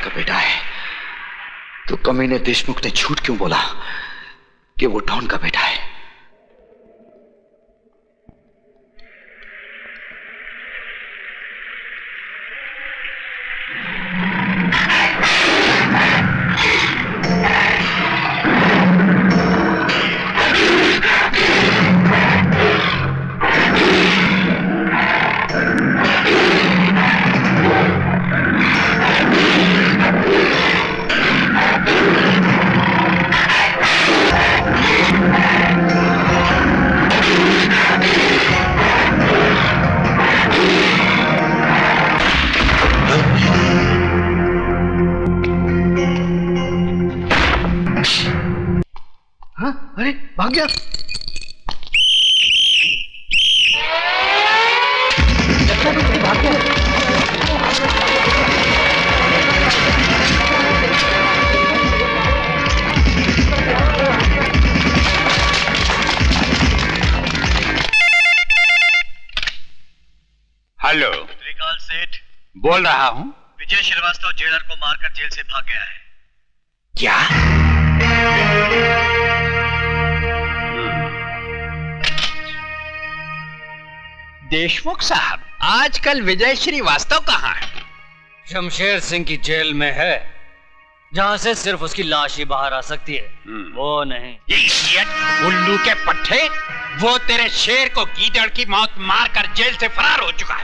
का बेटा है, तो कमीने देशमुख ने झूठ क्यों बोला कि वो डॉन का बेटा है? अरे भाग गया। भाग गया। हेलो, त्रिकाल सेठ बोल रहा हूँ। विजय श्रीवास्तव जेलर को मारकर जेल से भाग गया है। क्या? देशमुख साहब, आजकल विजय श्रीवास्तव कहाँ है? शमशेर सिंह की जेल में है, जहां से सिर्फ उसकी लाश ही बाहर आ सकती है, वो नहीं। इडियट, उल्लू के पट्टे, वो तेरे शेर को गीदड़ की मौत मारकर जेल से फरार हो चुका है।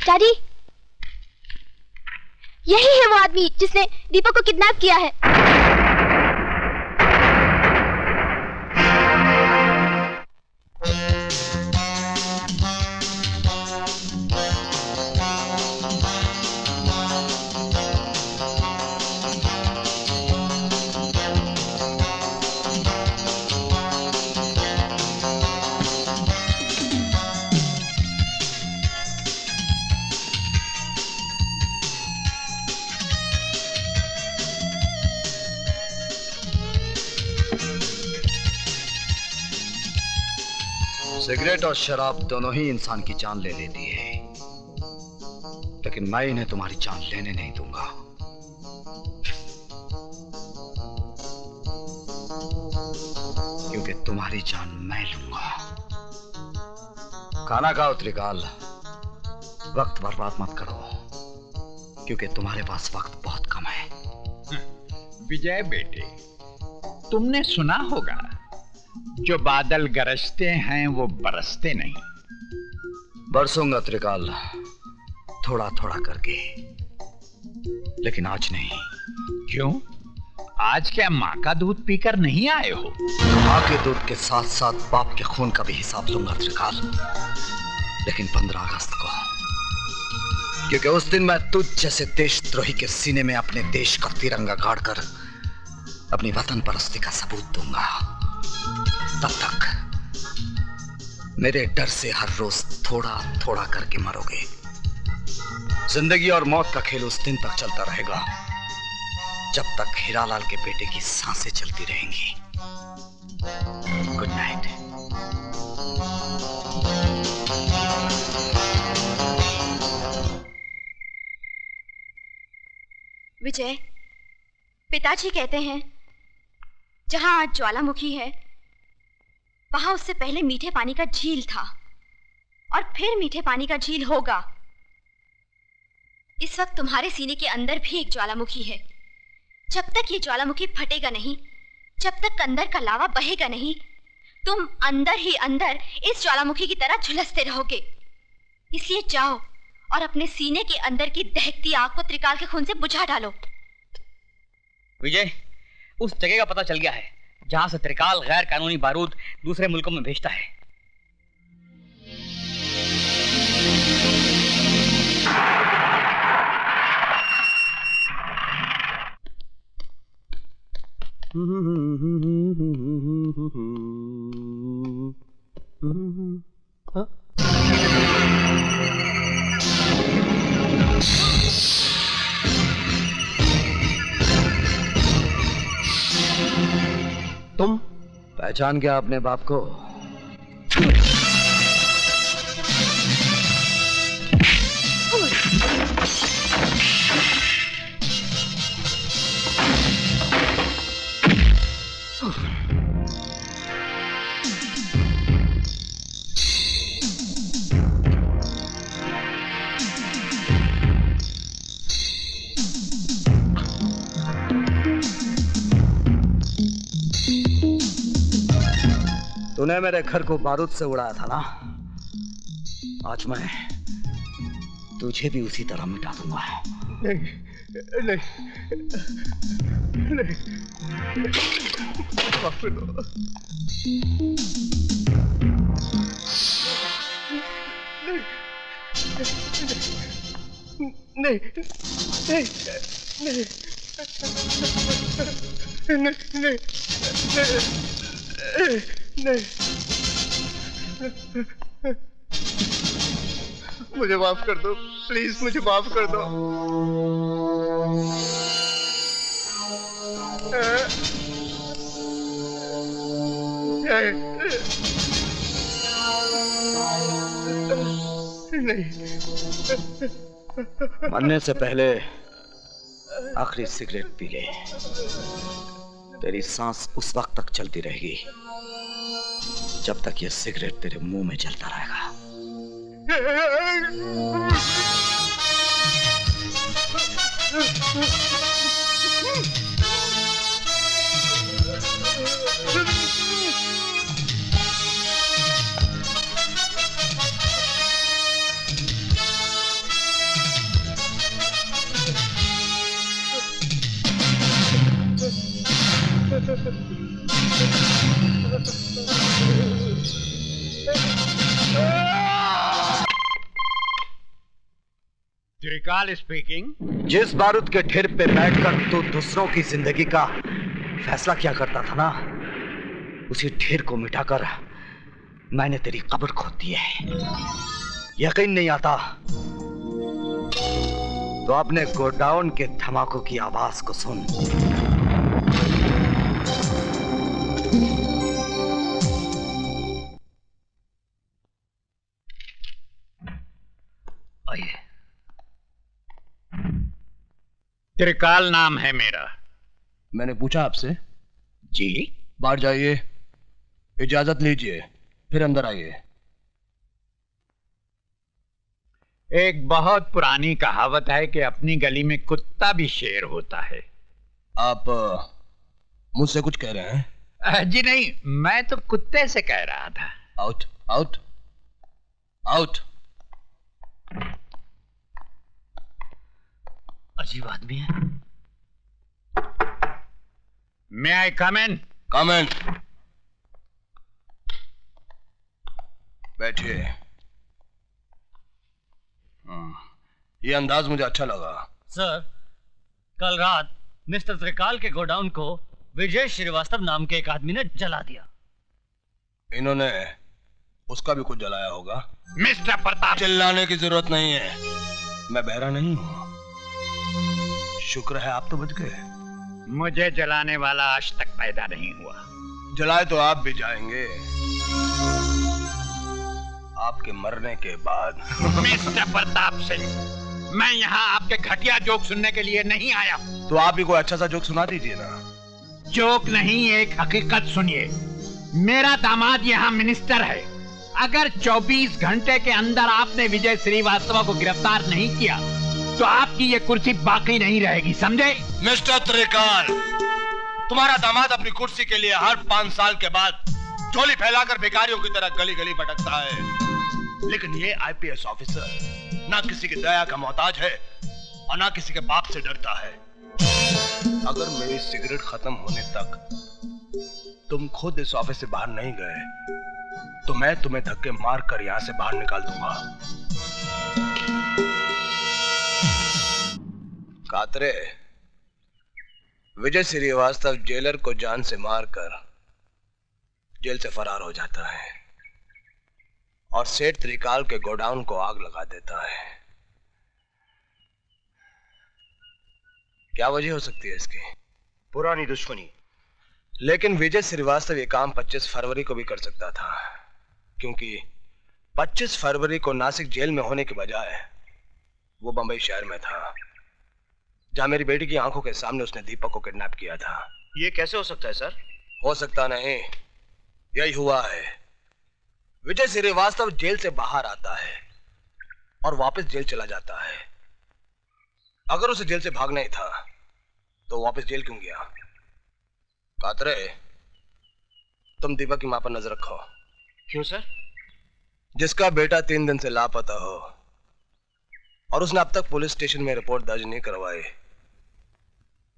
डैडी, यही है वो आदमी जिसने दीपक को किडनैप किया है। सिगरेट और शराब दोनों ही इंसान की जान ले लेती है, लेकिन मैं इन्हें तुम्हारी जान लेने नहीं दूंगा। क्योंकि तुम्हारी जान मैं लूंगा। खाना खाओ त्रिकाल, वक्त बर्बाद मत करो, क्योंकि तुम्हारे पास वक्त बहुत कम है। विजय बेटे, तुमने सुना होगा, जो बादल गरजते हैं वो बरसते नहीं। बरसूंगा त्रिकाल, थोड़ा थोड़ा करके, लेकिन आज नहीं। क्यों? आज क्या माँ का दूध पीकर नहीं आए हो? माँ के दूध के साथ साथ बाप के खून का भी हिसाब लूंगा त्रिकाल, लेकिन 15 अगस्त को, क्योंकि उस दिन मैं तुझ जैसे देशद्रोही के सीने में अपने देश का तिरंगा गाड़कर अपनी वतन परस्ती का सबूत दूंगा। तब तक मेरे डर से हर रोज थोड़ा थोड़ा करके मरोगे। जिंदगी और मौत का खेल उस दिन तक चलता रहेगा जब तक हीरालाल के बेटे की सांसें चलती रहेंगी। Good night. विजय, पिताजी कहते हैं जहां आज ज्वालामुखी है, वहां उससे पहले मीठे पानी का झील था और फिर मीठे पानी का झील होगा। इस वक्त तुम्हारे सीने के अंदर भी एक ज्वालामुखी है। जब तक ये ज्वालामुखी फटेगा नहीं, जब तक अंदर का लावा बहेगा नहीं, तुम अंदर ही अंदर इस ज्वालामुखी की तरह झुलसते रहोगे। इसलिए जाओ और अपने सीने के अंदर की दहकती आग को त्रिकाल के खून से बुझा डालो। विजय, उस जगह का पता चल गया है जहां से त्रिकाल गैर कानूनी बारूद दूसरे मुल्कों में भेजता है। पहचान गया अपने बाप को? तूने मेरे घर को बारूद से उड़ाया था ना, आज मैं तुझे भी उसी तरह मिटा दूंगा। नहीं नहीं नहीं, माफ कर दो। नहीं नहीं नहीं नहीं नहीं, मुझे माफ कर दो, प्लीज मुझे माफ कर दो। नहीं, मरने से पहले आखिरी सिगरेट पी ले। तेरी सांस उस वक्त तक चलती रहेगी जब तक ये सिगरेट तेरे मुंह में जलता रहेगा। त्रिकाल स्पीकिंग। जिस बारूद के ढेर पे बैठकर तू दूसरों की जिंदगी का फैसला किया करता था ना, उसी ढेर को मिटाकर मैंने तेरी कब्र खोद दी है। यकीन नहीं आता तो अपने गोडाउन के धमाकों की आवाज को सुन। आइए। त्रिकाल नाम है मेरा। मैंने पूछा आपसे? जी। बाहर जाइए, इजाजत लीजिए, फिर अंदर आइए। एक बहुत पुरानी कहावत है कि अपनी गली में कुत्ता भी शेर होता है। आप मुझसे कुछ कह रहे हैं? जी नहीं, मैं तो कुत्ते से कह रहा था। Out out out. अजीब आदमी है। May I come in? कम इन। बैठिए। ये अंदाज मुझे अच्छा लगा। सर, कल रात मिस्टर त्रिकाल के गोडाउन को विजय श्रीवास्तव नाम के एक आदमी ने जला दिया। इन्होंने उसका भी कुछ जलाया होगा। मिस्टर प्रताप। चिल्लाने की जरूरत नहीं है, मैं बहरा नहीं हूं। शुक्र है आप तो बच गए। मुझे जलाने वाला आज तक पैदा नहीं हुआ। जलाए तो आप भी जाएंगे, आपके मरने के बाद। मिस्टर प्रताप सिंह, मैं यहाँ आपके घटिया जोक सुनने के लिए नहीं आया। तो आप भी कोई अच्छा सा जोक सुना दीजिए ना। जोक नहीं, एक हकीकत सुनिए। मेरा दामाद यहाँ मिनिस्टर है। अगर 24 घंटे के अंदर आपने विजय श्रीवास्तव को गिरफ्तार नहीं किया तो आपकी ये कुर्सी बाकी नहीं रहेगी, समझे? मिस्टर त्रिकाल, तुम्हारा दामाद अपनी कुर्सी के लिए हर 5 साल के बाद झोली फैलाकर भिखारियों की तरह गली गली भटकता है, लेकिन ये आईपीएस ऑफिसर ना किसी की दया का मोहताज है और ना किसी के बाप से डरता है। अगर मेरी सिगरेट खत्म होने तक तुम खुद इस ऑफिस से बाहर नहीं गए तो मैं तुम्हें धक्के मार कर यहां से बाहर निकाल दूंगा। कातरे, विजय श्रीवास्तव जेलर को जान से मारकर जेल से फरार हो जाता है और सेठ त्रिकाल के गोडाउन को आग लगा देता है। क्या वजह हो सकती है इसकी? पुरानी दुश्मनी। लेकिन विजय श्रीवास्तव ये काम 25 फरवरी को भी कर सकता था, क्योंकि 25 फरवरी को नासिक जेल में होने के बजाय वो बंबई शहर में था, जहां मेरी बेटी की आंखों के सामने उसने दीपक को किडनैप किया था। ये कैसे हो सकता है सर? हो सकता नहीं, यही हुआ है। विजय श्रीवास्तव जेल से बाहर आता है और वापस जेल चला जाता है। अगर उसे जेल से भागना ही था तो वापस जेल क्यों गया? कातरे, तुम दीपक की मां पर नजर रखो। क्यों सर? जिसका बेटा 3 दिन से लापता हो और उसने अब तक पुलिस स्टेशन में रिपोर्ट दर्ज नहीं करवाई,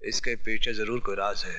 इसके पीछे जरूर कोई राज है।